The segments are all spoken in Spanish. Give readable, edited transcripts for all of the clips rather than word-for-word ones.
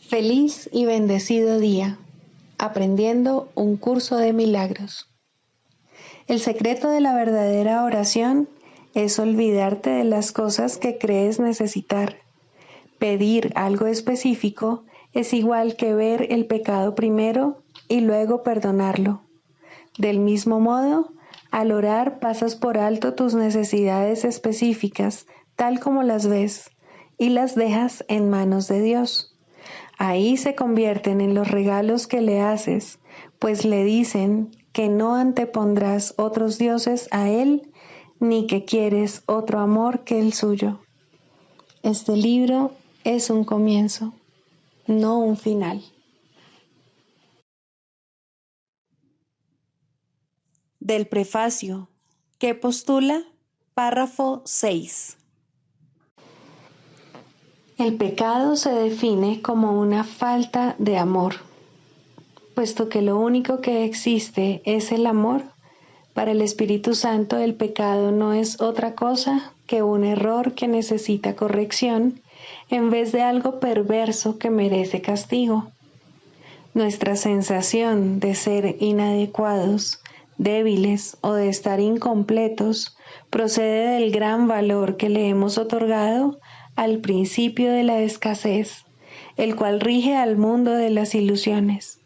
Feliz y bendecido día, aprendiendo un curso de milagros. El secreto de la verdadera oración es olvidarte de las cosas que crees necesitar. Pedir algo específico es igual que ver el pecado primero y luego perdonarlo. Del mismo modo, al orar pasas por alto tus necesidades específicas, tal como las ves, y las dejas en manos de Dios. Ahí se convierten en los regalos que le haces, pues le dicen que no antepondrás otros dioses a Él, ni que quieres otro amor que el suyo. Este libro es un comienzo, no un final. Del prefacio, que postula, párrafo 6. El pecado se define como una falta de amor. Puesto que lo único que existe es el amor, para el Espíritu Santo el pecado no es otra cosa que un error que necesita corrección en vez de algo perverso que merece castigo. Nuestra sensación de ser inadecuados, débiles o de estar incompletos procede del gran valor que le hemos otorgado al principio de la escasez, el cual rige al mundo de las ilusiones.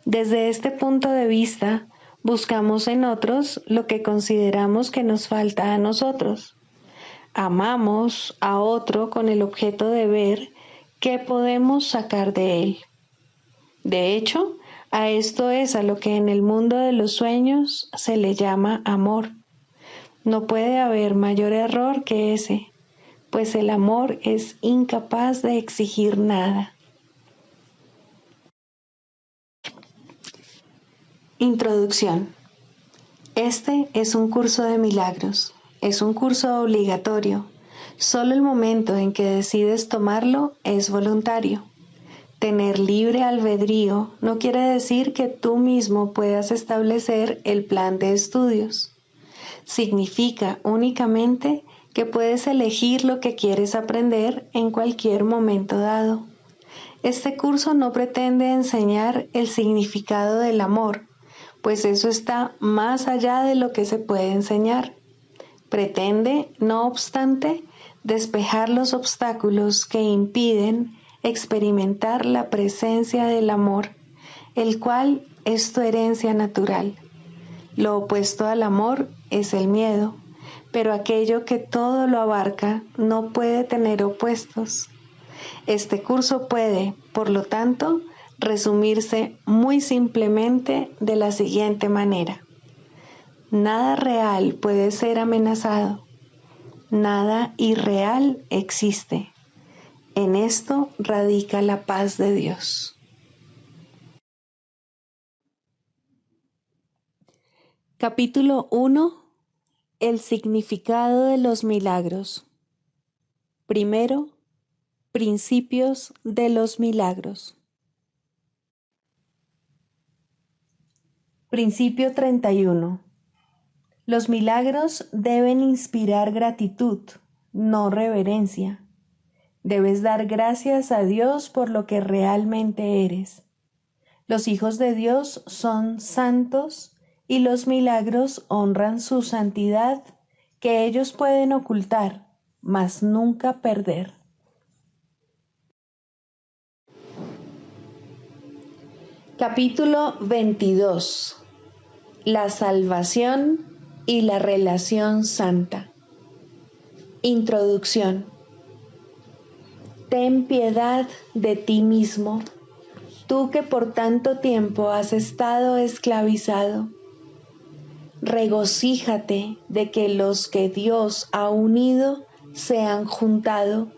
Desde este punto de vista, buscamos en otros lo que consideramos que nos falta a nosotros. Amamos a otro con el objeto de ver qué podemos sacar de él. De hecho, a esto es a lo que en el mundo de los sueños se le llama amor. No puede haber mayor error que ese, pues el amor es incapaz de exigir nada. Introducción. Este es un curso de milagros. Es un curso obligatorio. Solo el momento en que decides tomarlo es voluntario. Tener libre albedrío no quiere decir que tú mismo puedas establecer el plan de estudios. Significa únicamente que puedes elegir lo que quieres aprender en cualquier momento dado. Este curso no pretende enseñar el significado del amor, pues eso está más allá de lo que se puede enseñar. Pretende, no obstante, despejar los obstáculos que impiden experimentar la presencia del amor, el cual es tu herencia natural. Lo opuesto al amor es el miedo, pero aquello que todo lo abarca no puede tener opuestos. Este curso puede, por lo tanto, resumirse muy simplemente de la siguiente manera. Nada real puede ser amenazado. Nada irreal existe. En esto radica la paz de Dios. Capítulo 1. El significado de los milagros. Primero, principios de los milagros. Principio 31. Los milagros deben inspirar gratitud, no reverencia. Debes dar gracias a Dios por lo que realmente eres. Los hijos de Dios son santos y los milagros honran su santidad, que ellos pueden ocultar, mas nunca perder. Capítulo 22. La salvación y la relación santa. Introducción. Ten piedad de ti mismo, tú que por tanto tiempo has estado esclavizado. Regocíjate de que los que Dios ha unido se han juntado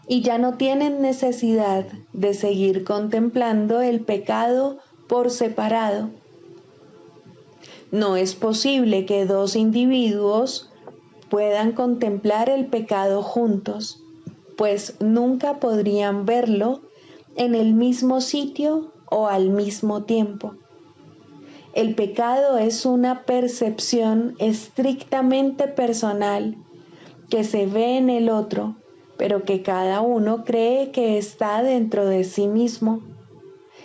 y ya no tienen necesidad de seguir contemplando el pecado por separado. No es posible que dos individuos puedan contemplar el pecado juntos, pues nunca podrían verlo en el mismo sitio o al mismo tiempo. El pecado es una percepción estrictamente personal que se ve en el otro, pero que cada uno cree que está dentro de sí mismo,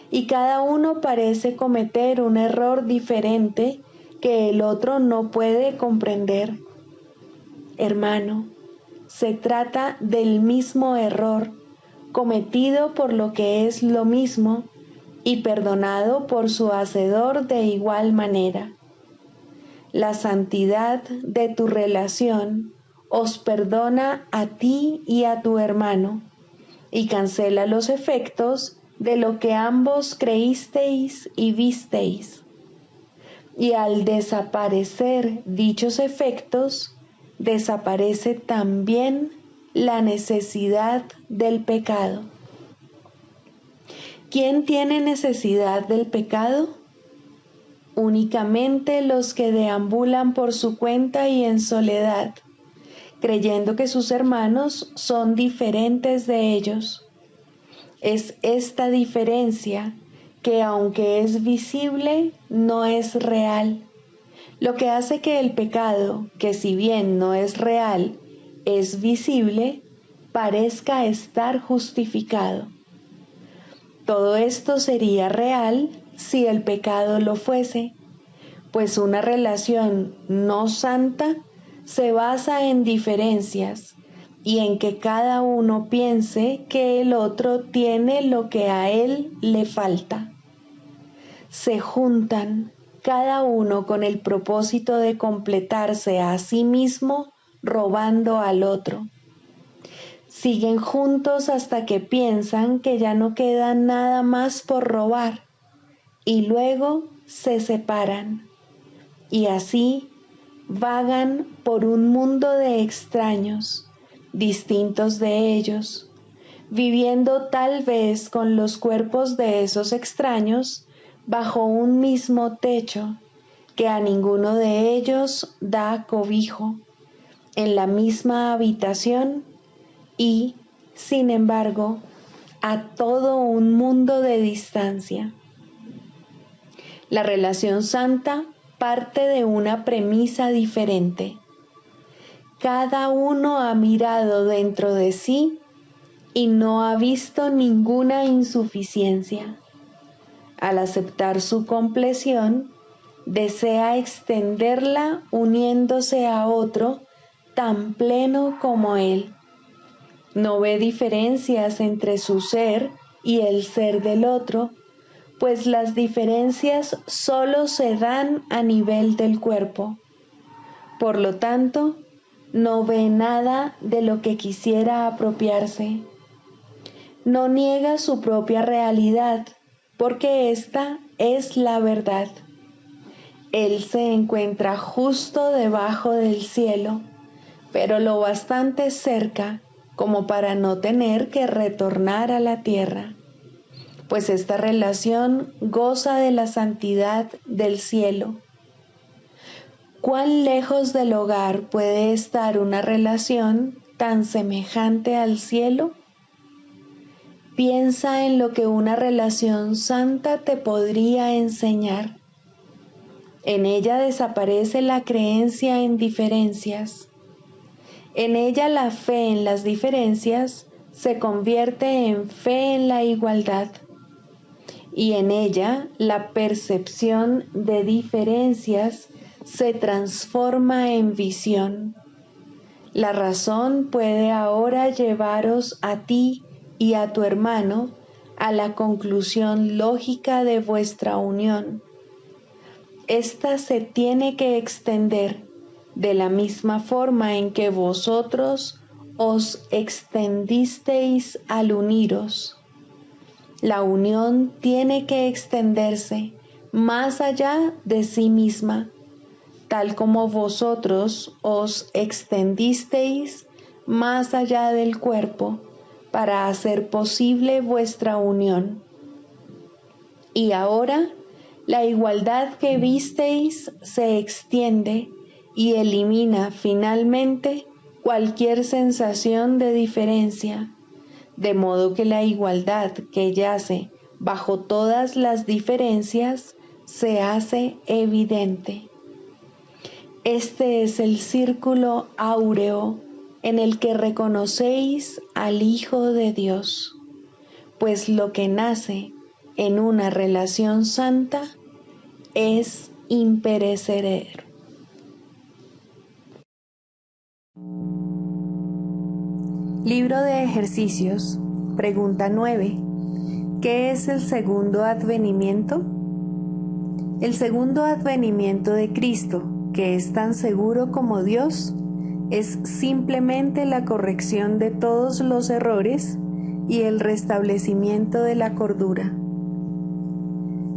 y cada uno parece cometer un error diferente que el otro no puede comprender. Hermano, se trata del mismo error, cometido por lo que es lo mismo y perdonado por su hacedor de igual manera. La santidad de tu relación os perdona a ti y a tu hermano y cancela los efectos de lo que ambos creísteis y visteis. Y al desaparecer dichos efectos, desaparece también la necesidad del pecado. ¿Quién tiene necesidad del pecado? Únicamente los que deambulan por su cuenta y en soledad, creyendo que sus hermanos son diferentes de ellos. Es esta diferencia que, aunque es visible, no es real, lo que hace que el pecado, que si bien no es real, es visible, parezca estar justificado. Todo esto sería real si el pecado lo fuese, pues una relación no santa se basa en diferencias y en que cada uno piense que el otro tiene lo que a él le falta. Se juntan cada uno con el propósito de completarse a sí mismo, robando al otro. Siguen juntos hasta que piensan que ya no queda nada más por robar y luego se separan. Y así vagan por un mundo de extraños, distintos de ellos, viviendo tal vez con los cuerpos de esos extraños bajo un mismo techo que a ninguno de ellos da cobijo, en la misma habitación y, sin embargo, a todo un mundo de distancia. La relación santa parte de una premisa diferente. Cada uno ha mirado dentro de sí y no ha visto ninguna insuficiencia. Al aceptar su compleción, desea extenderla uniéndose a otro tan pleno como él. No ve diferencias entre su ser y el ser del otro, pues las diferencias solo se dan a nivel del cuerpo. Por lo tanto, no ve nada de lo que quisiera apropiarse. No niega su propia realidad, porque esta es la verdad. Él se encuentra justo debajo del cielo, pero lo bastante cerca como para no tener que retornar a la tierra, pues esta relación goza de la santidad del cielo. ¿Cuán lejos del hogar puede estar una relación tan semejante al cielo? Piensa en lo que una relación santa te podría enseñar. En ella desaparece la creencia en diferencias. En ella la fe en las diferencias se convierte en fe en la igualdad. Y en ella la percepción de diferencias se transforma en visión. La razón puede ahora llevaros a ti y a tu hermano a la conclusión lógica de vuestra unión. Esta se tiene que extender de la misma forma en que vosotros os extendisteis al uniros. La unión tiene que extenderse más allá de sí misma, tal como vosotros os extendisteis más allá del cuerpo para hacer posible vuestra unión. Y ahora, la igualdad que visteis se extiende y elimina finalmente cualquier sensación de diferencia, de modo que la igualdad que yace bajo todas las diferencias se hace evidente. Este es el círculo áureo en el que reconocéis al Hijo de Dios, pues lo que nace en una relación santa es imperecedero. Libro de ejercicios, pregunta 9. ¿Qué es el segundo advenimiento? El segundo advenimiento de Cristo, que es tan seguro como Dios, es simplemente la corrección de todos los errores y el restablecimiento de la cordura.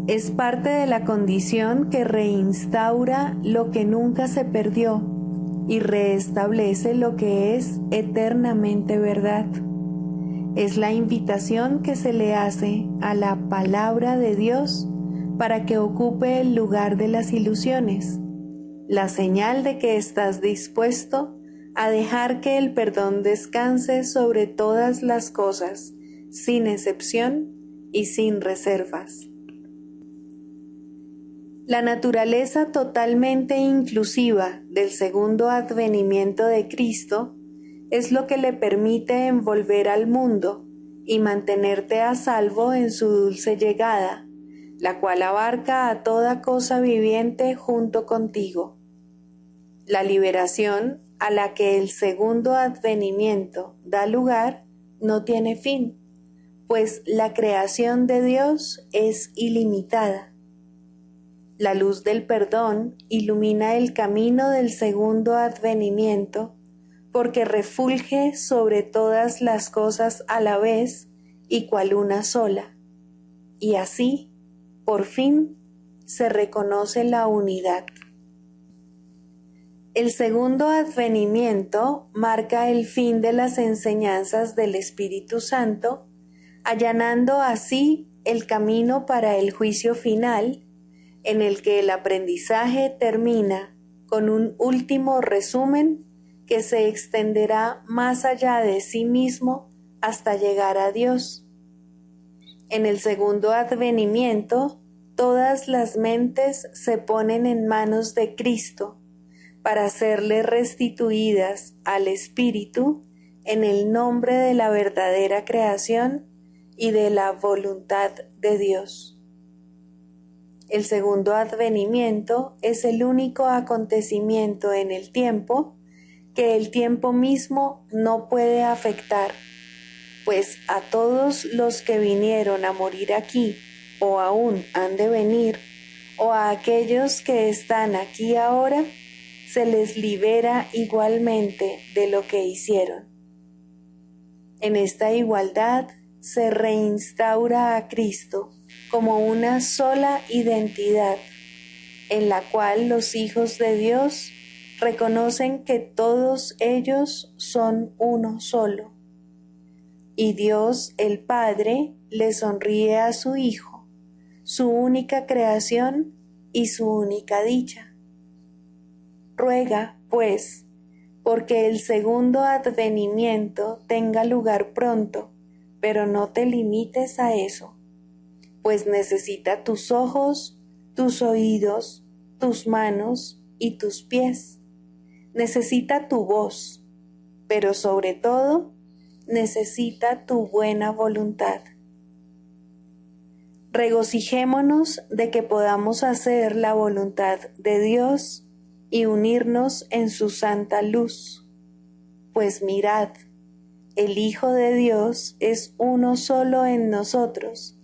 Es parte de la condición que reinstaura lo que nunca se perdió y reestablece lo que es eternamente verdad. Es la invitación que se le hace a la palabra de Dios para que ocupe el lugar de las ilusiones, la señal de que estás dispuesto a dejar que el perdón descanse sobre todas las cosas, sin excepción y sin reservas. La naturaleza totalmente inclusiva del segundo advenimiento de Cristo es lo que le permite envolver al mundo y mantenerte a salvo en su dulce llegada, la cual abarca a toda cosa viviente junto contigo. La liberación a la que el segundo advenimiento da lugar no tiene fin, pues la creación de Dios es ilimitada. La luz del perdón ilumina el camino del segundo advenimiento, porque refulge sobre todas las cosas a la vez y cual una sola, y así, por fin, se reconoce la unidad. El segundo advenimiento marca el fin de las enseñanzas del Espíritu Santo, allanando así el camino para el juicio final, en el que el aprendizaje termina con un último resumen que se extenderá más allá de sí mismo hasta llegar a Dios. En el segundo advenimiento, todas las mentes se ponen en manos de Cristo para serle restituidas al Espíritu en el nombre de la verdadera creación y de la voluntad de Dios. El segundo advenimiento es el único acontecimiento en el tiempo que el tiempo mismo no puede afectar, pues a todos los que vinieron a morir aquí o aún han de venir, o a aquellos que están aquí ahora, se les libera igualmente de lo que hicieron. En esta igualdad se reinstaura a Cristo como una sola identidad, en la cual los hijos de Dios reconocen que todos ellos son uno solo. Y Dios el Padre le sonríe a su Hijo, su única creación y su única dicha. Ruega, pues, porque el segundo advenimiento tenga lugar pronto, pero no te limites a eso, pues necesita tus ojos, tus oídos, tus manos y tus pies. Necesita tu voz, pero sobre todo, necesita tu buena voluntad. Regocijémonos de que podamos hacer la voluntad de Dios y unirnos en su santa luz. Pues mirad, el Hijo de Dios es uno solo en nosotros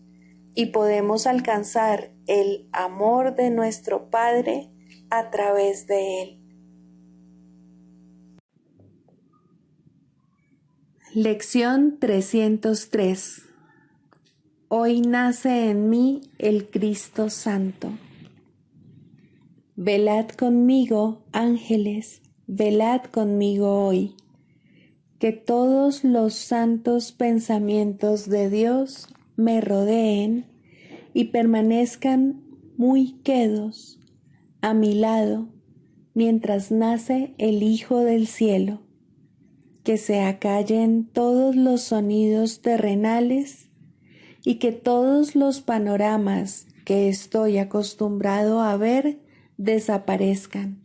y podemos alcanzar el amor de nuestro Padre a través de Él. Lección 303. Hoy nace en mí el Cristo Santo. Velad conmigo, ángeles, velad conmigo hoy. Que todos los santos pensamientos de Dios me rodeen y permanezcan muy quedos a mi lado mientras nace el Hijo del Cielo. Que se acallen todos los sonidos terrenales y que todos los panoramas que estoy acostumbrado a ver desaparezcan.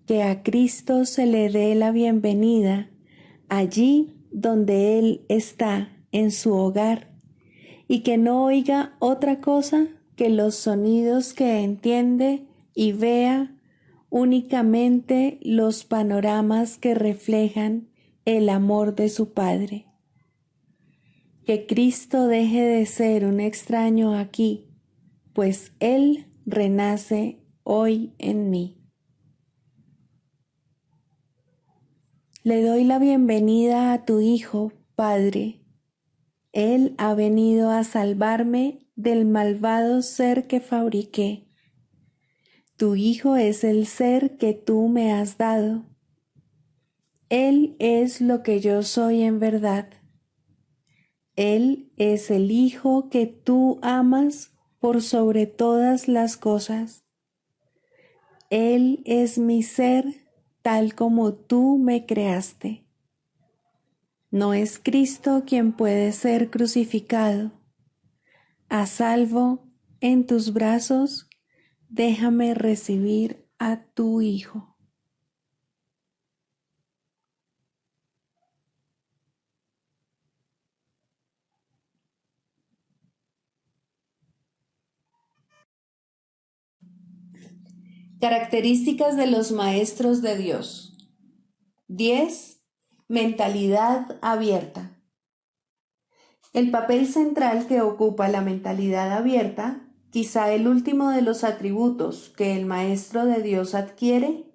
que a Cristo se le dé la bienvenida allí donde Él está en su hogar y que no oiga otra cosa que los sonidos que entiende y vea únicamente los panoramas que reflejan el amor de su Padre. Que Cristo deje de ser un extraño aquí, pues Él renace hoy en mí. Le doy la bienvenida a tu Hijo, Padre. Él ha venido a salvarme del malvado ser que fabriqué. Tu Hijo es el ser que tú me has dado. Él es lo que yo soy en verdad. Él es el Hijo que tú amas por sobre todas las cosas. Él es mi ser tal como tú me creaste. No es Cristo quien puede ser crucificado. A salvo en tus brazos, déjame recibir a tu Hijo. Características de los maestros de Dios. 10. Mentalidad abierta. El papel central que ocupa la mentalidad abierta, quizá el último de los atributos que el maestro de Dios adquiere,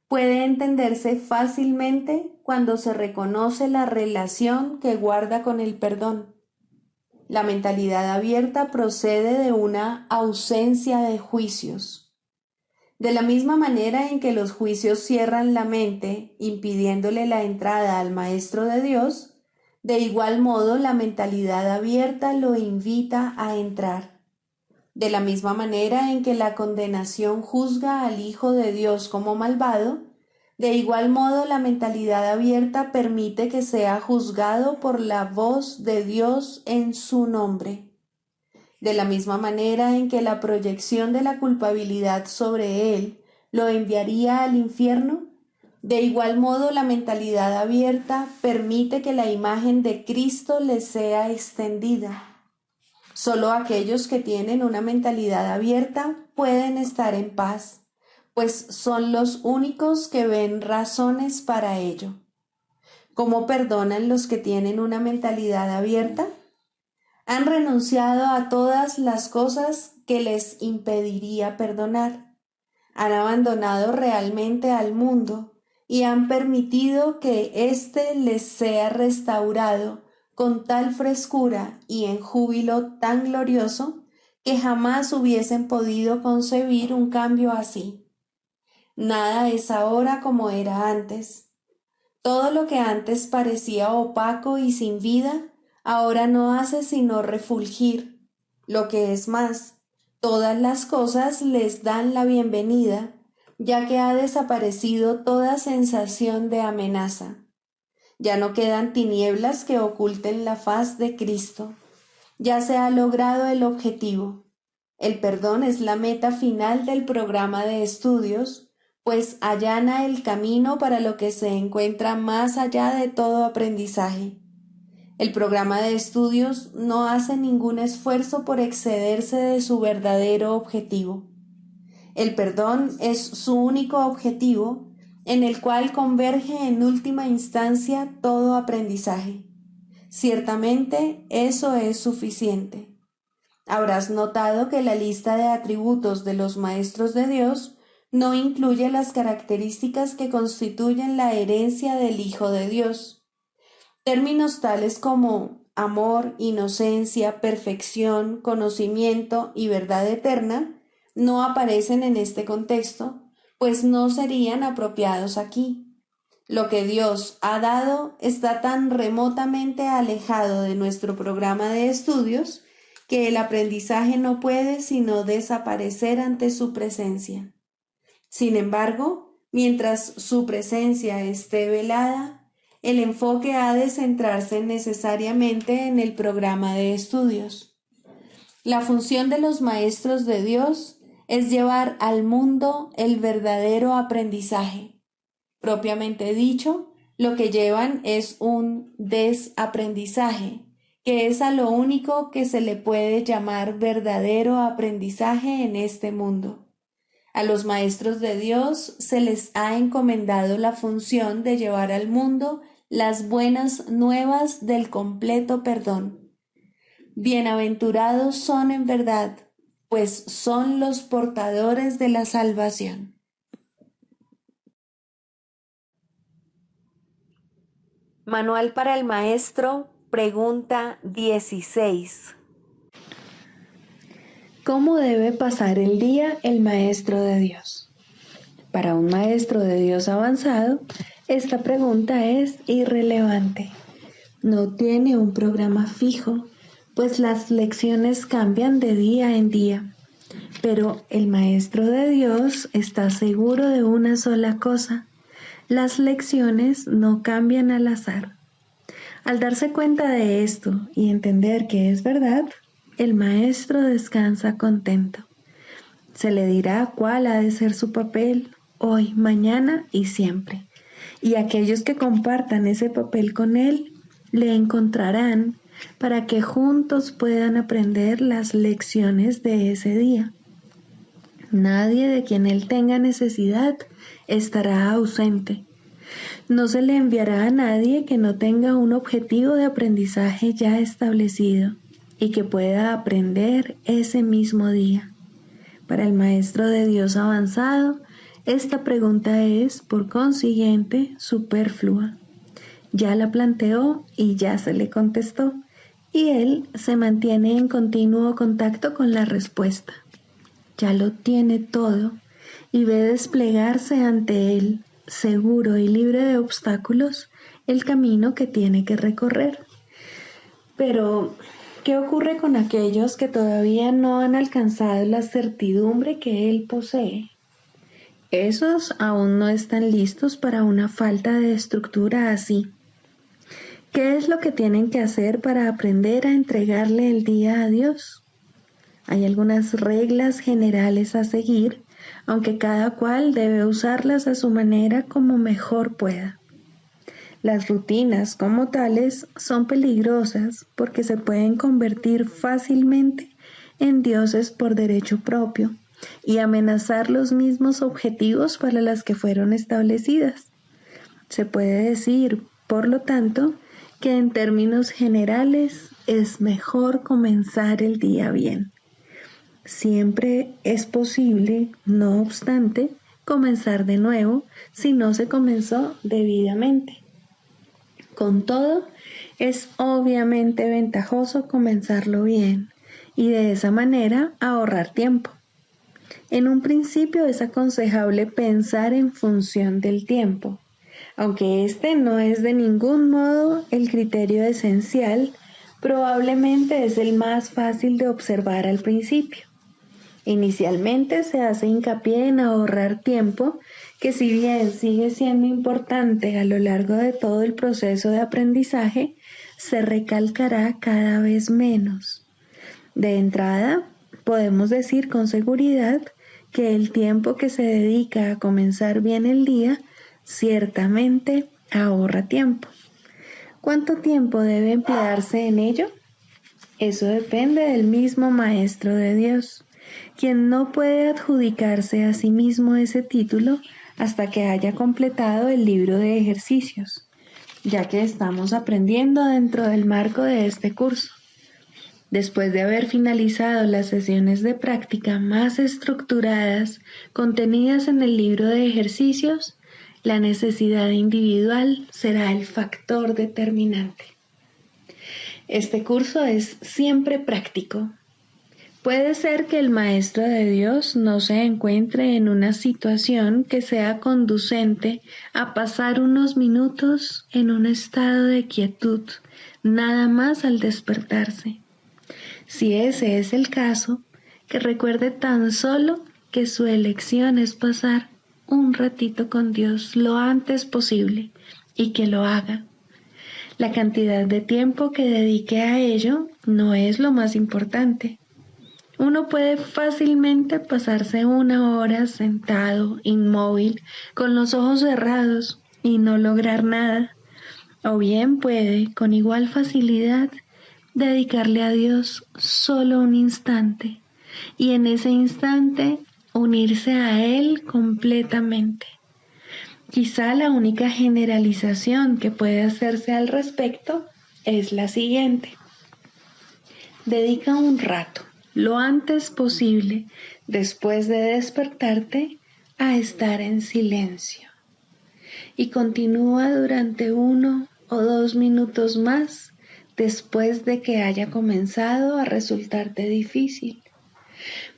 puede entenderse fácilmente cuando se reconoce la relación que guarda con el perdón. La mentalidad abierta procede de una ausencia de juicios. De la misma manera en que los juicios cierran la mente, impidiéndole la entrada al Maestro de Dios, de igual modo la mentalidad abierta lo invita a entrar. De la misma manera en que la condenación juzga al Hijo de Dios como malvado, de igual modo la mentalidad abierta permite que sea juzgado por la voz de Dios en su nombre. De la misma manera en que la proyección de la culpabilidad sobre él lo enviaría al infierno, de igual modo la mentalidad abierta permite que la imagen de Cristo le sea extendida. Solo aquellos que tienen una mentalidad abierta pueden estar en paz, pues son los únicos que ven razones para ello. ¿Cómo perdonan los que tienen una mentalidad abierta? Han renunciado a todas las cosas que les impediría perdonar. Han abandonado realmente al mundo y han permitido que éste les sea restaurado con tal frescura y en júbilo tan glorioso que jamás hubiesen podido concebir un cambio así. Nada es ahora como era antes. Todo lo que antes parecía opaco y sin vida, ahora no hace sino refulgir. Lo que es más, todas las cosas les dan la bienvenida, ya que ha desaparecido toda sensación de amenaza. Ya no quedan tinieblas que oculten la faz de Cristo. Ya se ha logrado el objetivo. El perdón es la meta final del programa de estudios, pues allana el camino para lo que se encuentra más allá de todo aprendizaje. El programa de estudios no hace ningún esfuerzo por excederse de su verdadero objetivo. El perdón es su único objetivo, en el cual converge en última instancia todo aprendizaje. Ciertamente eso es suficiente. Habrás notado que la lista de atributos de los maestros de Dios no incluye las características que constituyen la herencia del Hijo de Dios. Términos tales como amor, inocencia, perfección, conocimiento y verdad eterna no aparecen en este contexto, pues no serían apropiados aquí. Lo que Dios ha dado está tan remotamente alejado de nuestro programa de estudios que el aprendizaje no puede sino desaparecer ante su presencia. Sin embargo, mientras su presencia esté velada, el enfoque ha de centrarse necesariamente en el programa de estudios. La función de los maestros de Dios es llevar al mundo el verdadero aprendizaje. Propiamente dicho, lo que llevan es un desaprendizaje, que es a lo único que se le puede llamar verdadero aprendizaje en este mundo. A los maestros de Dios se les ha encomendado la función de llevar al mundo las buenas nuevas del completo perdón. Bienaventurados son en verdad, pues son los portadores de la salvación. Manual para el Maestro, pregunta 16. ¿Cómo debe pasar el día el Maestro de Dios? Para un Maestro de Dios avanzado, esta pregunta es irrelevante. No tiene un programa fijo, pues las lecciones cambian de día en día. Pero el Maestro de Dios está seguro de una sola cosa: las lecciones no cambian al azar. Al darse cuenta de esto y entender que es verdad, el maestro descansa contento. Se le dirá cuál ha de ser su papel hoy, mañana y siempre. Y aquellos que compartan ese papel con él, le encontrarán para que juntos puedan aprender las lecciones de ese día. Nadie de quien él tenga necesidad estará ausente. No se le enviará a nadie que no tenga un objetivo de aprendizaje ya establecido y que pueda aprender ese mismo día. Para el Maestro de Dios avanzado, esta pregunta es, por consiguiente, superflua. Ya la planteó y ya se le contestó, y él se mantiene en continuo contacto con la respuesta. Ya lo tiene todo y ve desplegarse ante él, seguro y libre de obstáculos, el camino que tiene que recorrer. Pero, ¿qué ocurre con aquellos que todavía no han alcanzado la certidumbre que él posee? Esos aún no están listos para una falta de estructura así. ¿Qué es lo que tienen que hacer para aprender a entregarle el día a Dios? Hay algunas reglas generales a seguir, aunque cada cual debe usarlas a su manera como mejor pueda. Las rutinas como tales son peligrosas porque se pueden convertir fácilmente en dioses por derecho propio y amenazar los mismos objetivos para los que fueron establecidas. Se puede decir, por lo tanto, que en términos generales es mejor comenzar el día bien. Siempre es posible, no obstante, comenzar de nuevo si no se comenzó debidamente. Con todo, es obviamente ventajoso comenzarlo bien y de esa manera ahorrar tiempo. En un principio es aconsejable pensar en función del tiempo, aunque este no es de ningún modo el criterio esencial, probablemente es el más fácil de observar al principio. Inicialmente se hace hincapié en ahorrar tiempo, que si bien sigue siendo importante a lo largo de todo el proceso de aprendizaje, se recalcará cada vez menos. De entrada, podemos decir con seguridad que el tiempo que se dedica a comenzar bien el día ciertamente ahorra tiempo. ¿Cuánto tiempo debe emplearse en ello? Eso depende del mismo Maestro de Dios, quien no puede adjudicarse a sí mismo ese título hasta que haya completado el libro de ejercicios, ya que estamos aprendiendo dentro del marco de este curso. Después de haber finalizado las sesiones de práctica más estructuradas contenidas en el libro de ejercicios, la necesidad individual será el factor determinante. Este curso es siempre práctico. Puede ser que el Maestro de Dios no se encuentre en una situación que sea conducente a pasar unos minutos en un estado de quietud, nada más al despertarse. Si ese es el caso, que recuerde tan solo que su elección es pasar un ratito con Dios lo antes posible y que lo haga. La cantidad de tiempo que dedique a ello no es lo más importante. Uno puede fácilmente pasarse 1 hora sentado, inmóvil, con los ojos cerrados y no lograr nada. O bien puede, con igual facilidad, dedicarle a Dios solo un instante y en ese instante unirse a Él completamente. Quizá la única generalización que puede hacerse al respecto es la siguiente. Dedica un rato, lo antes posible, después de despertarte, a estar en silencio. Y continúa durante 1 o 2 minutos más después de que haya comenzado a resultarte difícil.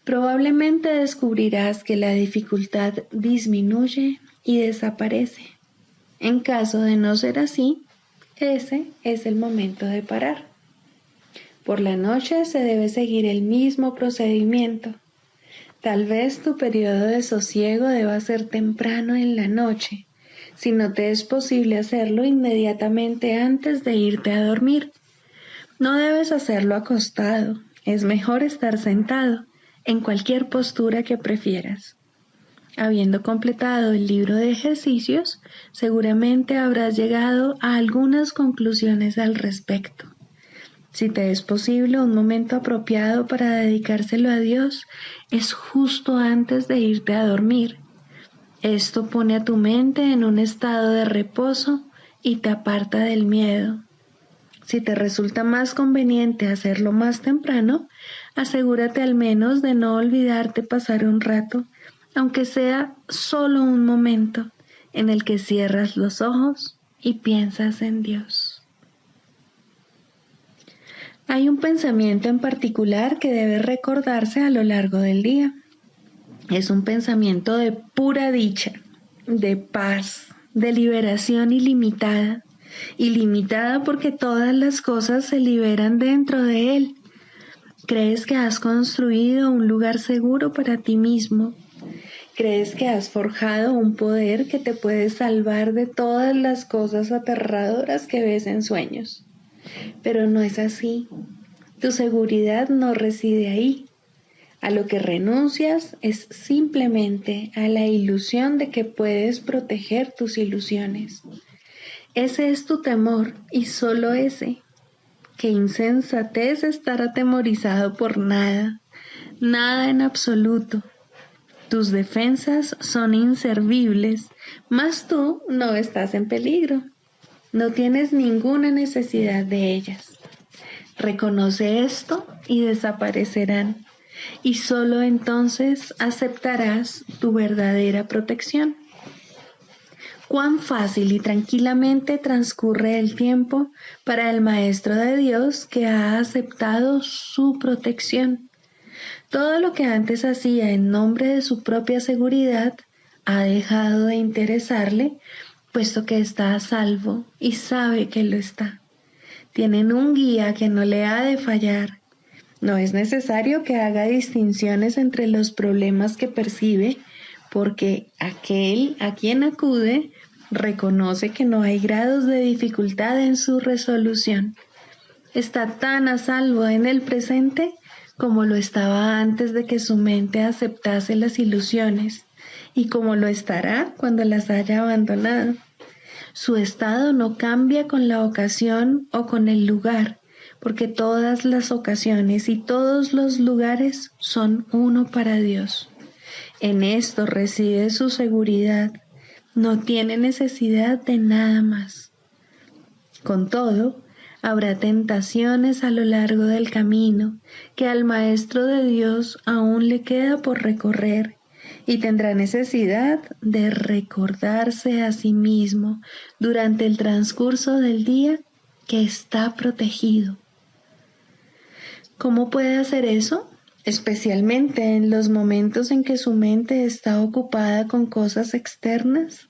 Probablemente descubrirás que la dificultad disminuye y desaparece. En caso de no ser así, ese es el momento de parar. Por la noche se debe seguir el mismo procedimiento. Tal vez tu periodo de sosiego deba ser temprano en la noche, si no te es posible hacerlo inmediatamente antes de irte a dormir. No debes hacerlo acostado, es mejor estar sentado, en cualquier postura que prefieras. Habiendo completado el libro de ejercicios, seguramente habrás llegado a algunas conclusiones al respecto. Si te es posible, un momento apropiado para dedicárselo a Dios es justo antes de irte a dormir. Esto pone a tu mente en un estado de reposo y te aparta del miedo. Si te resulta más conveniente hacerlo más temprano, asegúrate al menos de no olvidarte pasar un rato, aunque sea solo un momento, en el que cierras los ojos y piensas en Dios. Hay un pensamiento en particular que debe recordarse a lo largo del día. Es un pensamiento de pura dicha, de paz, de liberación ilimitada. Ilimitada porque todas las cosas se liberan dentro de él. Crees que has construido un lugar seguro para ti mismo. Crees que has forjado un poder que te puede salvar de todas las cosas aterradoras que ves en sueños. Pero no es así. Tu seguridad no reside ahí. A lo que renuncias es simplemente a la ilusión de que puedes proteger tus ilusiones. Ese es tu temor y solo ese. Qué insensatez estar atemorizado por nada, nada en absoluto. Tus defensas son inservibles, mas tú no estás en peligro. No tienes ninguna necesidad de ellas. Reconoce esto y desaparecerán, y solo entonces aceptarás tu verdadera protección. Cuán fácil y tranquilamente transcurre el tiempo para el Maestro de Dios que ha aceptado su protección. Todo lo que antes hacía en nombre de su propia seguridad ha dejado de interesarle, puesto que está a salvo y sabe que lo está. Tienen un guía que no le ha de fallar. No es necesario que haga distinciones entre los problemas que percibe, porque aquel a quien acude reconoce que no hay grados de dificultad en su resolución. Está tan a salvo en el presente como lo estaba antes de que su mente aceptase las ilusiones, y como lo estará cuando las haya abandonado. Su estado no cambia con la ocasión o con el lugar, porque todas las ocasiones y todos los lugares son uno para Dios. En esto reside su seguridad. No tiene necesidad de nada más. Con todo, habrá tentaciones a lo largo del camino que al Maestro de Dios aún le queda por recorrer, y tendrá necesidad de recordarse a sí mismo durante el transcurso del día que está protegido. ¿Cómo puede hacer eso? Especialmente en los momentos en que su mente está ocupada con cosas externas.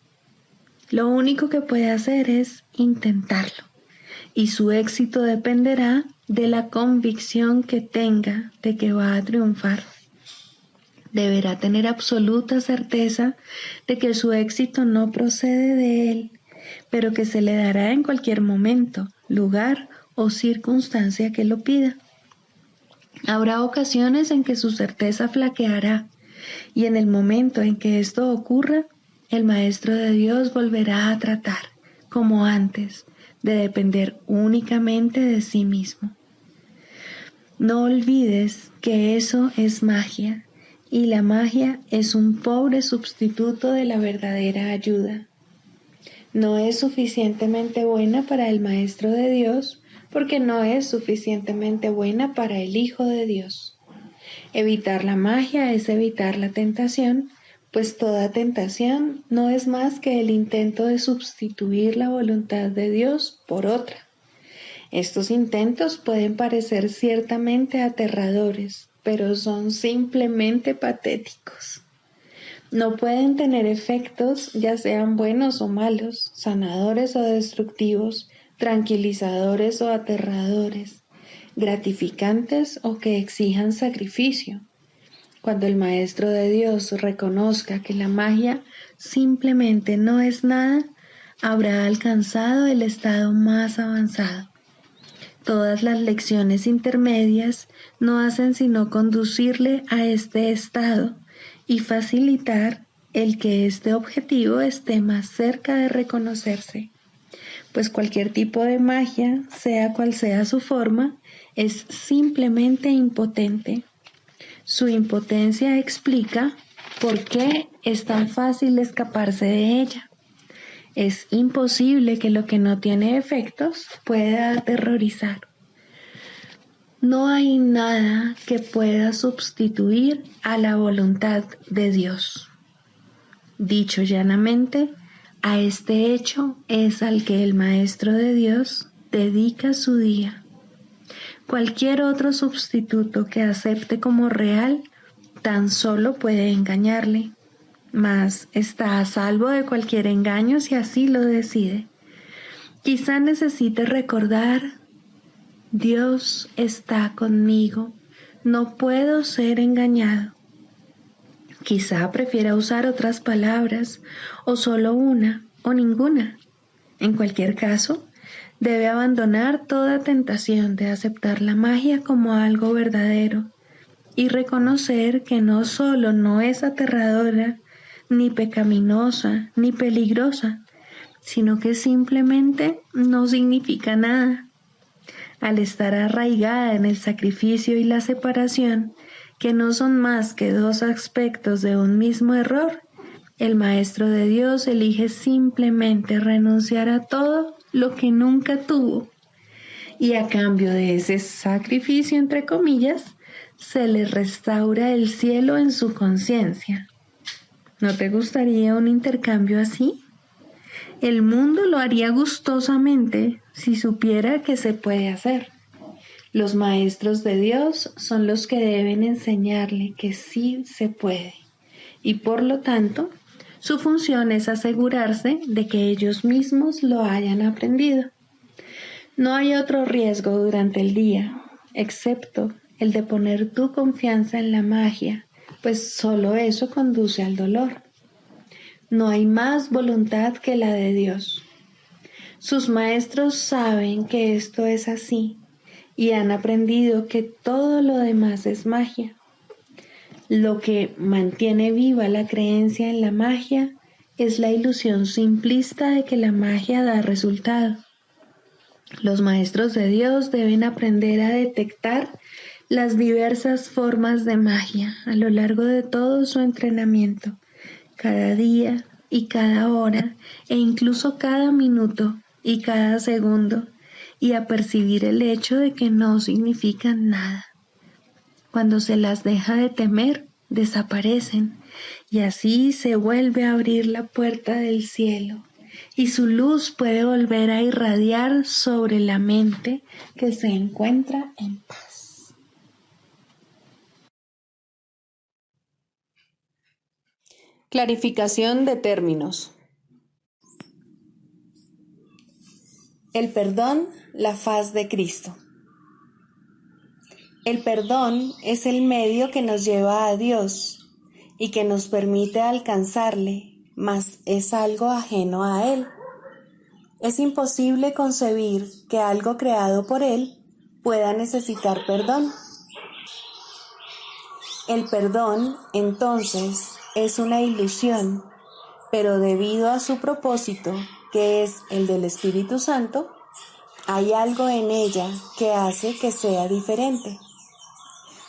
Lo único que puede hacer es intentarlo, y su éxito dependerá de la convicción que tenga de que va a triunfar. Deberá tener absoluta certeza de que su éxito no procede de él, pero que se le dará en cualquier momento, lugar o circunstancia que lo pida. Habrá ocasiones en que su certeza flaqueará, y en el momento en que esto ocurra, el Maestro de Dios volverá a tratar, como antes, de depender únicamente de sí mismo. No olvides que eso es magia, y la magia es un pobre sustituto de la verdadera ayuda. No es suficientemente buena para el Maestro de Dios, porque no es suficientemente buena para el Hijo de Dios. Evitar la magia es evitar la tentación, pues toda tentación no es más que el intento de sustituir la voluntad de Dios por otra. Estos intentos pueden parecer ciertamente aterradores, pero son simplemente patéticos. No pueden tener efectos, ya sean buenos o malos, sanadores o destructivos, tranquilizadores o aterradores, gratificantes o que exijan sacrificio. Cuando el Maestro de Dios reconozca que la magia simplemente no es nada, habrá alcanzado el estado más avanzado. Todas las lecciones intermedias no hacen sino conducirle a este estado y facilitar el que este objetivo esté más cerca de reconocerse, pues cualquier tipo de magia, sea cual sea su forma, es simplemente impotente. Su impotencia explica por qué es tan fácil escaparse de ella. Es imposible que lo que no tiene efectos pueda aterrorizar. No hay nada que pueda sustituir a la voluntad de Dios. Dicho llanamente, a este hecho es al que el Maestro de Dios dedica su día. Cualquier otro sustituto que acepte como real tan solo puede engañarle, mas está a salvo de cualquier engaño si así lo decide. Quizá necesite recordar: Dios está conmigo, no puedo ser engañado. Quizá prefiera usar otras palabras, o solo una, o ninguna. En cualquier caso, debe abandonar toda tentación de aceptar la magia como algo verdadero y reconocer que no solo no es aterradora, ni pecaminosa, ni peligrosa, sino que simplemente no significa nada. Al estar arraigada en el sacrificio y la separación, que no son más que dos aspectos de un mismo error, el Maestro de Dios elige simplemente renunciar a todo lo que nunca tuvo, y a cambio de ese sacrificio, entre comillas, se le restaura el cielo en su conciencia. ¿No te gustaría un intercambio así? El mundo lo haría gustosamente si supiera que se puede hacer. Los maestros de Dios son los que deben enseñarle que sí se puede, y por lo tanto, su función es asegurarse de que ellos mismos lo hayan aprendido. No hay otro riesgo durante el día, excepto el de poner tu confianza en la magia, pues solo eso conduce al dolor. No hay más voluntad que la de Dios. Sus maestros saben que esto es así y han aprendido que todo lo demás es magia. Lo que mantiene viva la creencia en la magia es la ilusión simplista de que la magia da resultado. Los maestros de Dios deben aprender a detectar las diversas formas de magia a lo largo de todo su entrenamiento, cada día y cada hora, e incluso cada minuto y cada segundo, y a percibir el hecho de que no significan nada. Cuando se las deja de temer, desaparecen, y así se vuelve a abrir la puerta del cielo, y su luz puede volver a irradiar sobre la mente que se encuentra en paz. Clarificación de términos. El perdón, la faz de Cristo. El perdón es el medio que nos lleva a Dios y que nos permite alcanzarle, mas es algo ajeno a Él. Es imposible concebir que algo creado por Él pueda necesitar perdón. El perdón, entonces, es una ilusión, pero debido a su propósito, que es el del Espíritu Santo, hay algo en ella que hace que sea diferente.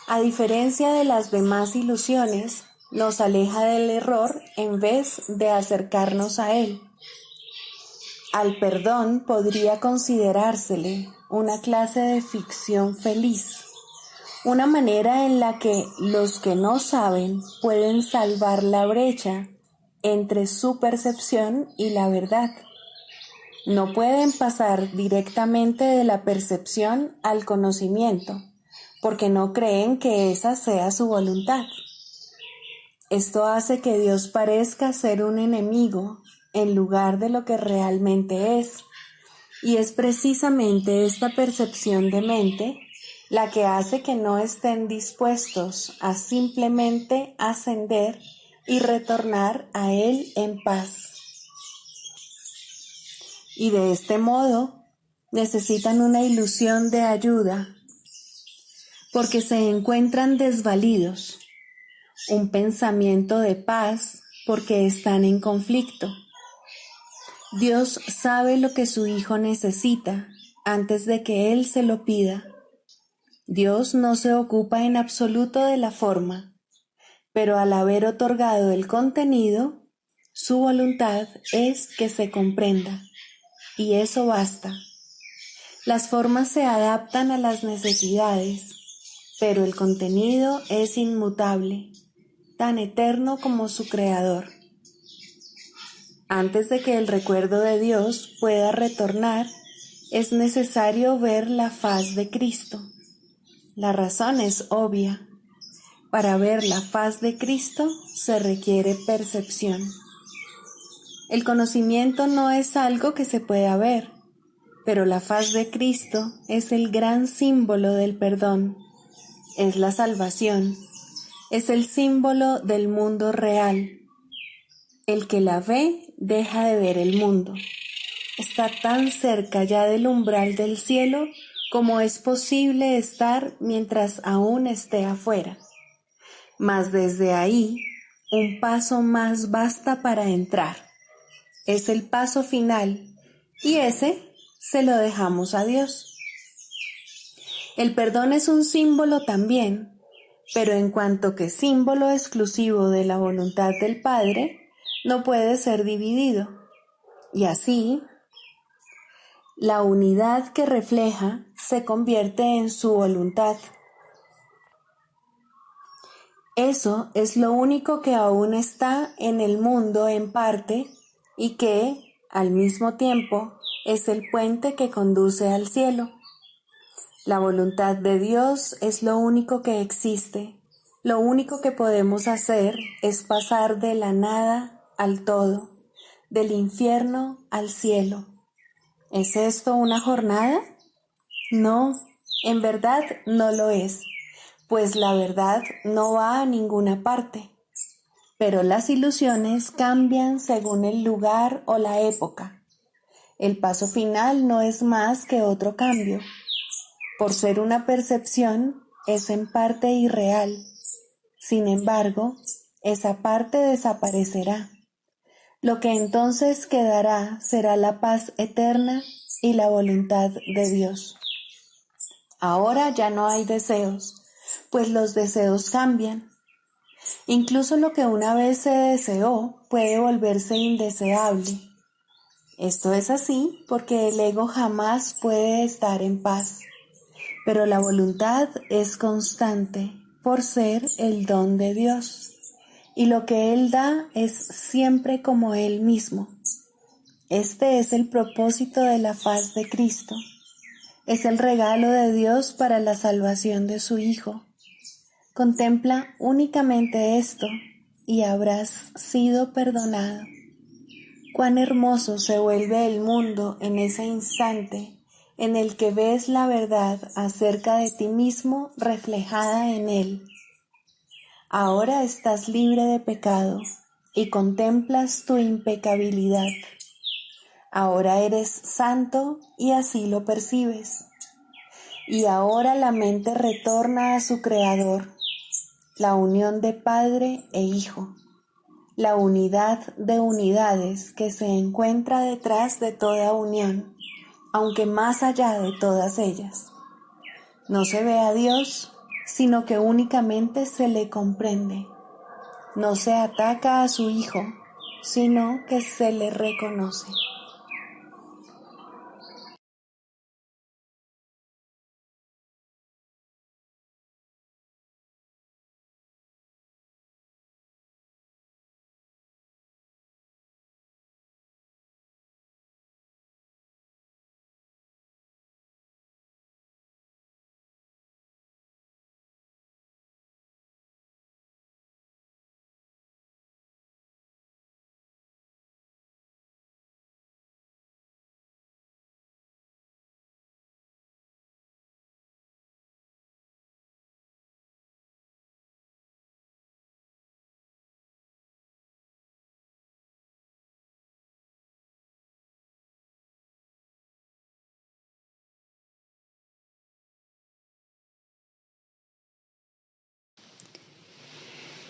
A diferencia de las demás ilusiones, nos aleja del error en vez de acercarnos a él. Al perdón podría considerársele una clase de ficción feliz, una manera en la que los que no saben pueden salvar la brecha entre su percepción y la verdad. No pueden pasar directamente de la percepción al conocimiento, porque no creen que esa sea su voluntad. Esto hace que Dios parezca ser un enemigo en lugar de lo que realmente es, y es precisamente esta percepción de mente la que hace que no estén dispuestos a simplemente ascender y retornar a Él en paz. Y de este modo necesitan una ilusión de ayuda porque se encuentran desvalidos, un pensamiento de paz porque están en conflicto. Dios sabe lo que su Hijo necesita antes de que Él se lo pida. Dios no se ocupa en absoluto de la forma, pero al haber otorgado el contenido, su voluntad es que se comprenda, y eso basta. Las formas se adaptan a las necesidades, pero el contenido es inmutable, tan eterno como su Creador. Antes de que el recuerdo de Dios pueda retornar, es necesario ver la faz de Cristo. La razón es obvia. Para ver la faz de Cristo se requiere percepción. El conocimiento no es algo que se pueda ver, pero la faz de Cristo es el gran símbolo del perdón, es la salvación, es el símbolo del mundo real. El que la ve deja de ver el mundo. Está tan cerca ya del umbral del cielo como es posible estar mientras aún esté afuera. Mas desde ahí, un paso más basta para entrar. Es el paso final, y ese se lo dejamos a Dios. El perdón es un símbolo también, pero en cuanto que símbolo exclusivo de la voluntad del Padre, no puede ser dividido. Y así, la unidad que refleja se convierte en su voluntad. Eso es lo único que aún está en el mundo en parte y que, al mismo tiempo, es el puente que conduce al cielo. La voluntad de Dios es lo único que existe. Lo único que podemos hacer es pasar de la nada al todo, del infierno al cielo. ¿Es esto una jornada? No, en verdad no lo es, pues la verdad no va a ninguna parte. Pero las ilusiones cambian según el lugar o la época. El paso final no es más que otro cambio. Por ser una percepción, es en parte irreal. Sin embargo, esa parte desaparecerá. Lo que entonces quedará será la paz eterna y la voluntad de Dios. Ahora ya no hay deseos, pues los deseos cambian. Incluso lo que una vez se deseó puede volverse indeseable. Esto es así porque el ego jamás puede estar en paz, pero la voluntad es constante por ser el don de Dios, y lo que Él da es siempre como Él mismo. Este es el propósito de la faz de Cristo. Es el regalo de Dios para la salvación de su Hijo. Contempla únicamente esto y habrás sido perdonado. Cuán hermoso se vuelve el mundo en ese instante en el que ves la verdad acerca de ti mismo reflejada en él. Ahora estás libre de pecado y contemplas tu impecabilidad. Ahora eres santo y así lo percibes. Y ahora la mente retorna a su Creador. la unión de Padre e Hijo, la unidad de unidades que se encuentra detrás de toda unión, aunque más allá de todas ellas. No se ve a Dios, sino que únicamente se le comprende. No se ataca a su Hijo, sino que se le reconoce.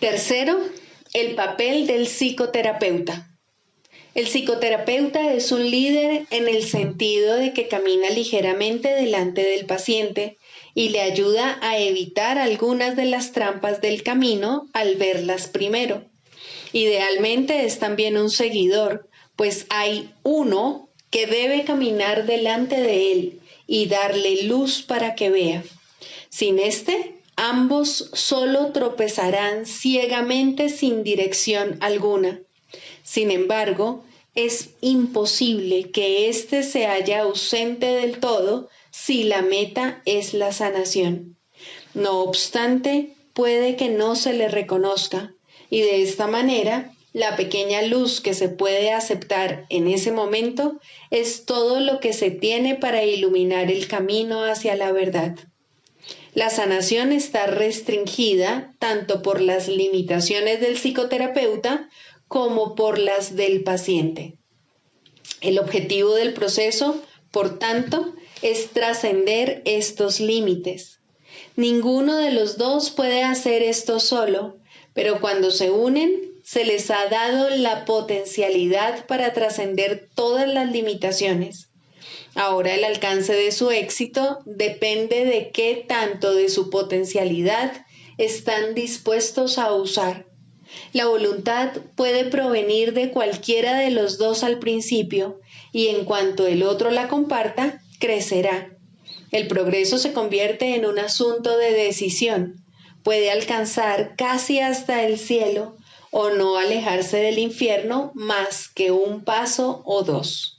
Tercero, el papel del psicoterapeuta. El psicoterapeuta es un líder en el sentido de que camina ligeramente delante del paciente y le ayuda a evitar algunas de las trampas del camino al verlas primero. Idealmente es también un seguidor, pues hay uno que debe caminar delante de él y darle luz para que vea. Sin este, ambos solo tropezarán ciegamente sin dirección alguna. Sin embargo, es imposible que éste se haya ausente del todo si la meta es la sanación. No obstante, puede que no se le reconozca, y de esta manera, la pequeña luz que se puede aceptar en ese momento es todo lo que se tiene para iluminar el camino hacia la verdad. La sanación está restringida tanto por las limitaciones del psicoterapeuta como por las del paciente. El objetivo del proceso, por tanto, es trascender estos límites. Ninguno de los dos puede hacer esto solo, pero cuando se unen, se les ha dado la potencialidad para trascender todas las limitaciones. Ahora el alcance de su éxito depende de qué tanto de su potencialidad están dispuestos a usar. La voluntad puede provenir de cualquiera de los dos al principio, y en cuanto el otro la comparta, crecerá. El progreso se convierte en un asunto de decisión. Puede alcanzar casi hasta el cielo o no alejarse del infierno más que un paso o dos.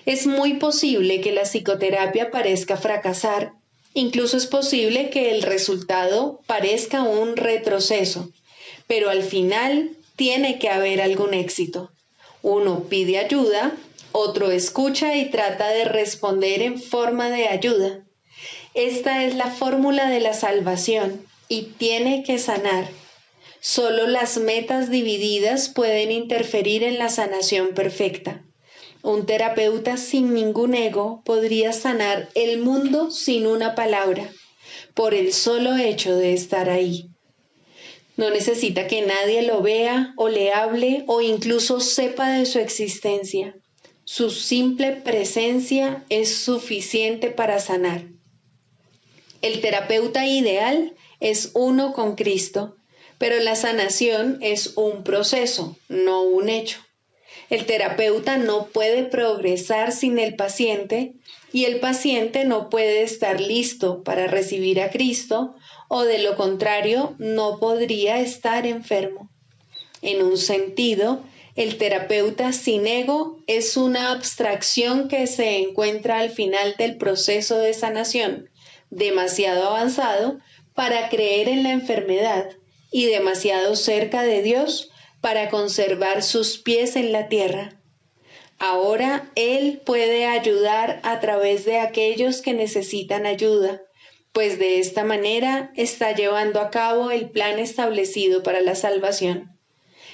Es muy posible que la psicoterapia parezca fracasar, incluso es posible que el resultado parezca un retroceso, pero al final tiene que haber algún éxito. Uno pide ayuda, otro escucha y trata de responder en forma de ayuda. Esta es la fórmula de la salvación y tiene que sanar. Solo las metas divididas pueden interferir en la sanación perfecta. Un terapeuta sin ningún ego podría sanar el mundo sin una palabra, por el solo hecho de estar ahí. No necesita que nadie lo vea o le hable o incluso sepa de su existencia. Su simple presencia es suficiente para sanar. El terapeuta ideal es uno con Cristo, pero la sanación es un proceso, no un hecho. El terapeuta no puede progresar sin el paciente y el paciente no puede estar listo para recibir a Cristo o de lo contrario no podría estar enfermo. En un sentido, el terapeuta sin ego es una abstracción que se encuentra al final del proceso de sanación, demasiado avanzado para creer en la enfermedad y demasiado cerca de Dios para conservar sus pies en la tierra. Ahora Él puede ayudar a través de aquellos que necesitan ayuda, pues de esta manera está llevando a cabo el plan establecido para la salvación.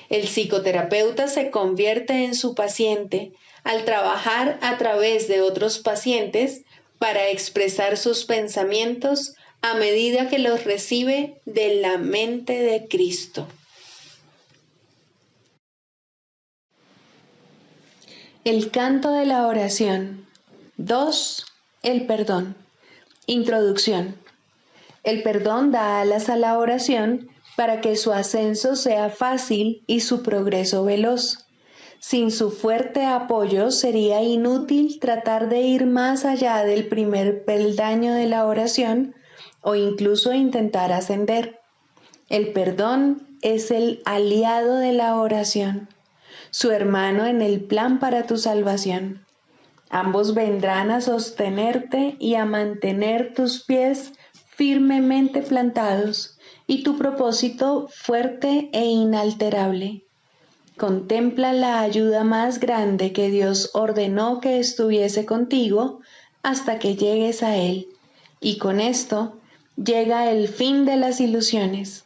El psicoterapeuta se convierte en su paciente al trabajar a través de otros pacientes para expresar sus pensamientos, a medida que los recibe de la mente de Cristo. El canto de la oración. 2. El perdón. Introducción. El perdón da alas a la oración para que su ascenso sea fácil y su progreso veloz. Sin su fuerte apoyo sería inútil tratar de ir más allá del primer peldaño de la oración o incluso intentar ascender. El perdón es el aliado de la oración, su hermano en el plan para tu salvación. Ambos vendrán a sostenerte y a mantener tus pies firmemente plantados y tu propósito fuerte e inalterable. Contempla la ayuda más grande que Dios ordenó que estuviese contigo hasta que llegues a Él, y con esto llega el fin de las ilusiones.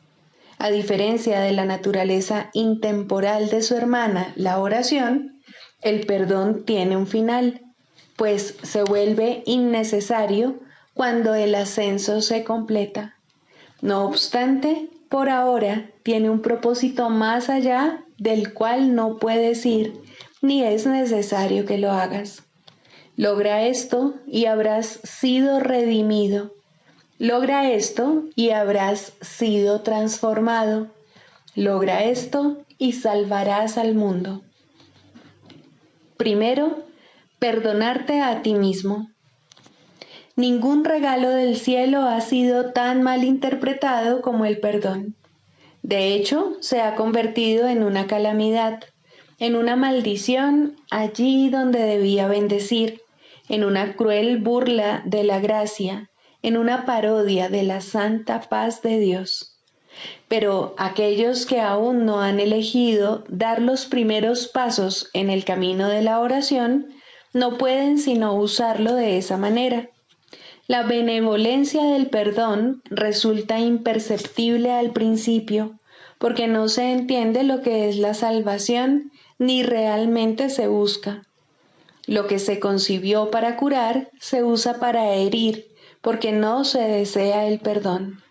A diferencia de la naturaleza intemporal de su hermana, la oración, el perdón tiene un final, pues se vuelve innecesario cuando el ascenso se completa. No obstante, por ahora tiene un propósito más allá del cual no puedes ir, ni es necesario que lo hagas. Logra esto y habrás sido redimido. Logra esto y habrás sido transformado. Logra esto y salvarás al mundo. Primero, perdonarte a ti mismo. Ningún regalo del cielo ha sido tan mal interpretado como el perdón. De hecho, se ha convertido en una calamidad, en una maldición allí donde debía bendecir, en una cruel burla de la gracia, en una parodia de la santa paz de Dios. Pero aquellos que aún no han elegido dar los primeros pasos en el camino de la oración, no pueden sino usarlo de esa manera. La benevolencia del perdón resulta imperceptible al principio, porque no se entiende lo que es la salvación ni realmente se busca. Lo que se concibió para curar se usa para herir, porque no se desea el perdón.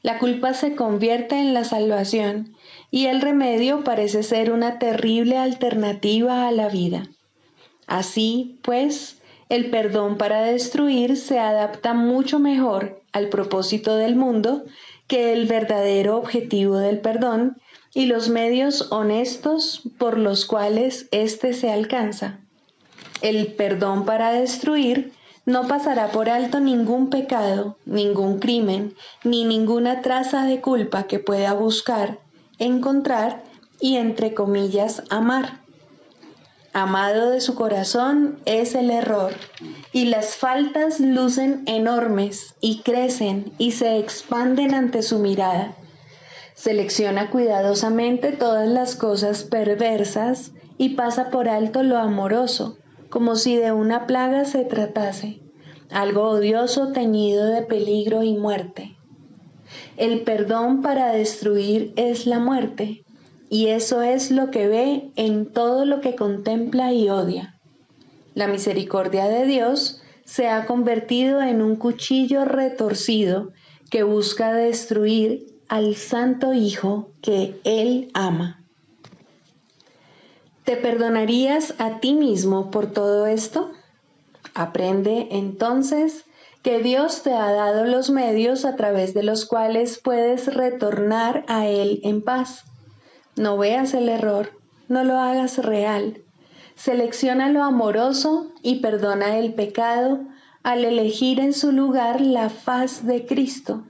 La culpa se convierte en la salvación y el remedio parece ser una terrible alternativa a la vida. Así, pues, el perdón para destruir se adapta mucho mejor al propósito del mundo que el verdadero objetivo del perdón y los medios honestos por los cuales éste se alcanza. El perdón para destruir no pasará por alto ningún pecado, ningún crimen, ni ninguna traza de culpa que pueda buscar, encontrar y, entre comillas, amar. Amado de su corazón es el error, y las faltas lucen enormes y crecen y se expanden ante su mirada. Selecciona cuidadosamente todas las cosas perversas y pasa por alto lo amoroso, como si de una plaga se tratase, algo odioso teñido de peligro y muerte. El perdón para destruir es la muerte, y eso es lo que ve en todo lo que contempla y odia. La misericordia de Dios se ha convertido en un cuchillo retorcido que busca destruir al Santo Hijo que Él ama. ¿Te perdonarías a ti mismo por todo esto? Aprende entonces que Dios te ha dado los medios a través de los cuales puedes retornar a Él en paz. No veas el error, no lo hagas real. Selecciona lo amoroso y perdona el pecado al elegir en su lugar la faz de Cristo.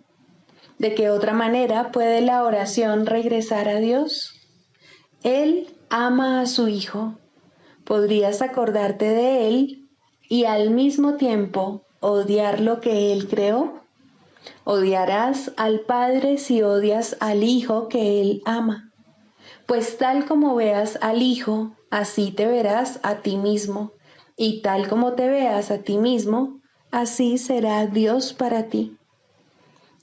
¿De qué otra manera puede la oración regresar a Dios? Él ama a su Hijo. ¿Podrías acordarte de Él y al mismo tiempo odiar lo que Él creó? Odiarás al Padre si odias al Hijo que Él ama. Pues tal como veas al Hijo, así te verás a ti mismo, y tal como te veas a ti mismo, así será Dios para ti.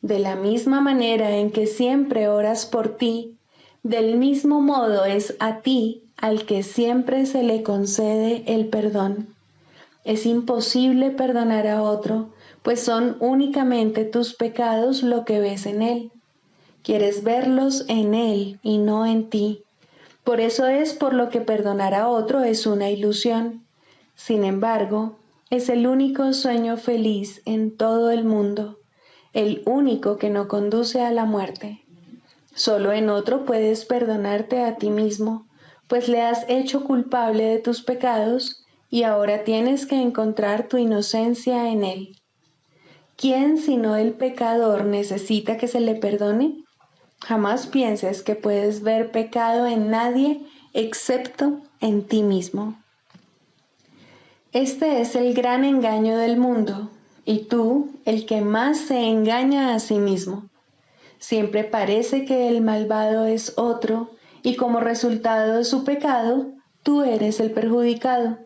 De la misma manera en que siempre oras por ti, del mismo modo es a ti al que siempre se le concede el perdón. Es imposible perdonar a otro, pues son únicamente tus pecados lo que ves en Él. Quieres verlos en Él y no en ti. Por eso es por lo que perdonar a otro es una ilusión. Sin embargo, es el único sueño feliz en todo el mundo, el único que no conduce a la muerte. Solo en otro puedes perdonarte a ti mismo, pues le has hecho culpable de tus pecados y ahora tienes que encontrar tu inocencia en él. ¿Quién sino el pecador necesita que se le perdone? Jamás pienses que puedes ver pecado en nadie excepto en ti mismo. Este es el gran engaño del mundo, y tú, el que más se engaña a sí mismo. Siempre parece que el malvado es otro, y como resultado de su pecado, tú eres el perjudicado.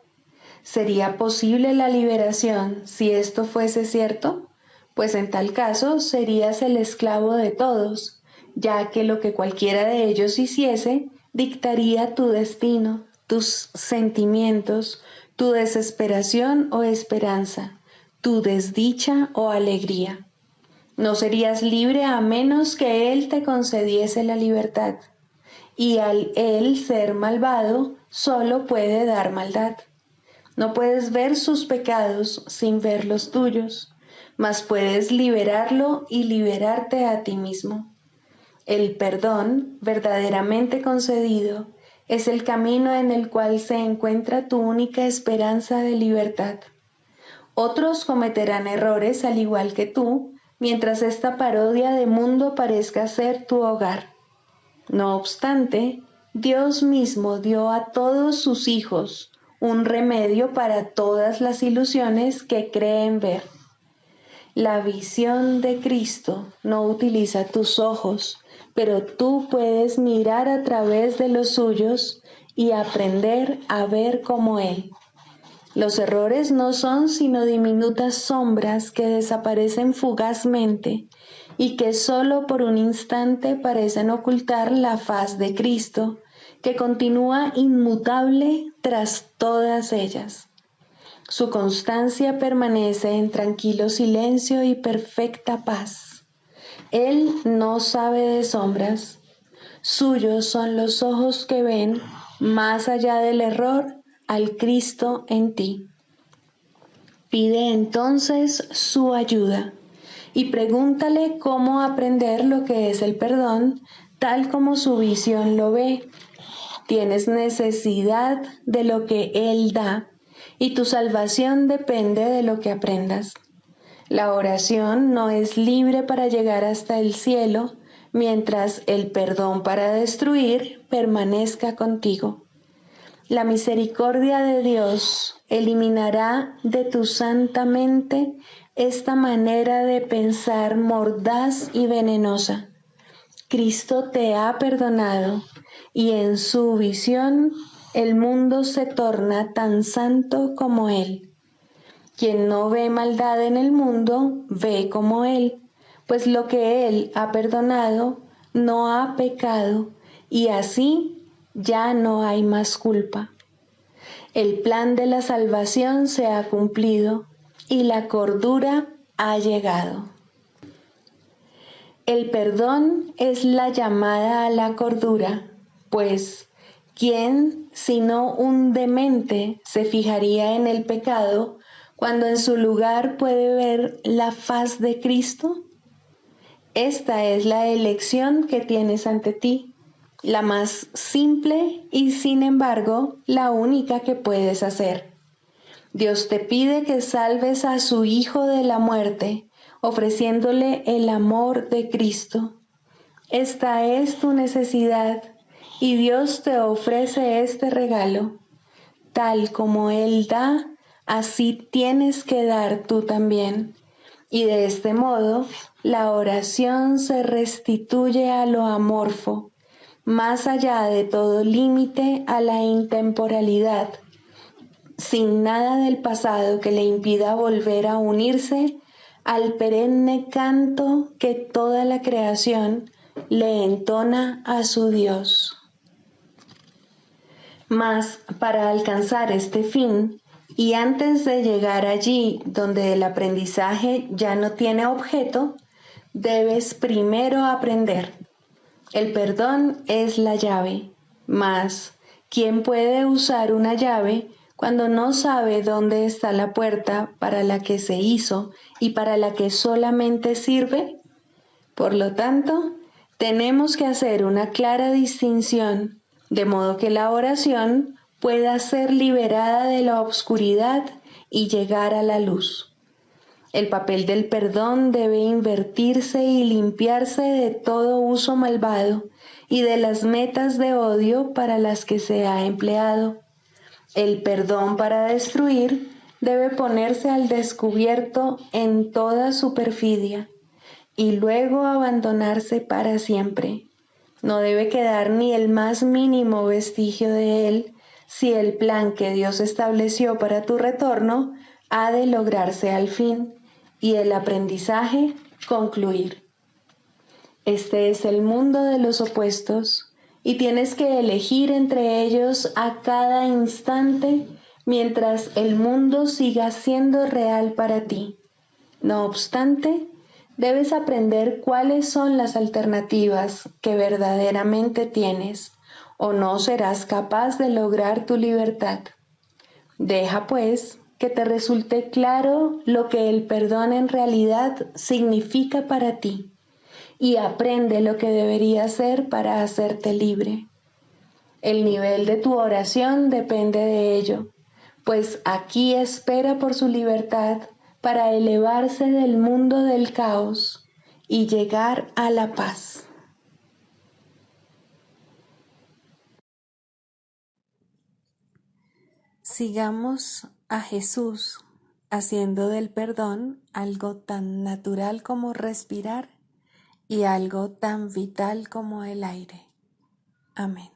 ¿Sería posible la liberación si esto fuese cierto? Pues en tal caso serías el esclavo de todos, ya que lo que cualquiera de ellos hiciese dictaría tu destino, tus sentimientos, tu desesperación o esperanza, tu desdicha o alegría. No serías libre a menos que Él te concediese la libertad, y al Él ser malvado, solo puede dar maldad. No puedes ver sus pecados sin ver los tuyos, mas puedes liberarlo y liberarte a ti mismo. El perdón, verdaderamente concedido, es el camino en el cual se encuentra tu única esperanza de libertad. Otros cometerán errores al igual que tú, mientras esta parodia de mundo parezca ser tu hogar. No obstante, Dios mismo dio a todos sus hijos un remedio para todas las ilusiones que creen ver. La visión de Cristo no utiliza tus ojos, pero tú puedes mirar a través de los suyos y aprender a ver como Él. Los errores no son sino diminutas sombras que desaparecen fugazmente y que solo por un instante parecen ocultar la faz de Cristo, que continúa inmutable tras todas ellas. Su constancia permanece en tranquilo silencio y perfecta paz. Él no sabe de sombras. Suyos son los ojos que ven, más allá del error, al Cristo en ti. Pide entonces su ayuda y pregúntale cómo aprender lo que es el perdón, tal como su visión lo ve. Tienes necesidad de lo que Él da, y tu salvación depende de lo que aprendas. La oración no es libre para llegar hasta el cielo, mientras el perdón para destruir permanezca contigo. La misericordia de Dios eliminará de tu santa mente esta manera de pensar mordaz y venenosa. Cristo te ha perdonado, y en su visión el mundo se torna tan santo como Él. Quien no ve maldad en el mundo, ve como Él, pues lo que Él ha perdonado no ha pecado, y así ya no hay más culpa. El plan de la salvación se ha cumplido, y la cordura ha llegado. El perdón es la llamada a la cordura, pues ¿quién sino un demente se fijaría en el pecado cuando en su lugar puede ver la faz de Cristo? Esta es la elección que tienes ante ti, la más simple y sin embargo la única que puedes hacer. Dios te pide que salves a su Hijo de la muerte, ofreciéndole el amor de Cristo. Esta es tu necesidad, y Dios te ofrece este regalo. Tal como Él da, así tienes que dar tú también. Y de este modo, la oración se restituye a lo amorfo, más allá de todo límite a la intemporalidad, sin nada del pasado que le impida volver a unirse al perenne canto que toda la creación le entona a su Dios. Mas para alcanzar este fin, Y antes de llegar allí donde el aprendizaje ya no tiene objeto, debes primero aprender. El perdón es la llave, mas ¿quién puede usar una llave cuando no sabe dónde está la puerta para la que se hizo y para la que solamente sirve? Por lo tanto, tenemos que hacer una clara distinción, de modo que la oración pueda ser liberada de la oscuridad y llegar a la luz. El papel del perdón debe invertirse y limpiarse de todo uso malvado y de las metas de odio para las que se ha empleado. El perdón para destruir debe ponerse al descubierto en toda su perfidia y luego abandonarse para siempre. No debe quedar ni el más mínimo vestigio de él si el plan que Dios estableció para tu retorno ha de lograrse al fin y el aprendizaje concluir. Este es el mundo de los opuestos y tienes que elegir entre ellos a cada instante mientras el mundo siga siendo real para ti. No obstante, debes aprender cuáles son las alternativas que verdaderamente tienes, o no serás capaz de lograr tu libertad. Deja, pues, que te resulte claro lo que el perdón en realidad significa para ti, y aprende lo que debería hacer para hacerte libre. El nivel de tu oración depende de ello, pues aquí espera por su libertad para elevarse del mundo del caos y llegar a la paz. Sigamos a Jesús haciendo del perdón algo tan natural como respirar y algo tan vital como el aire. Amén.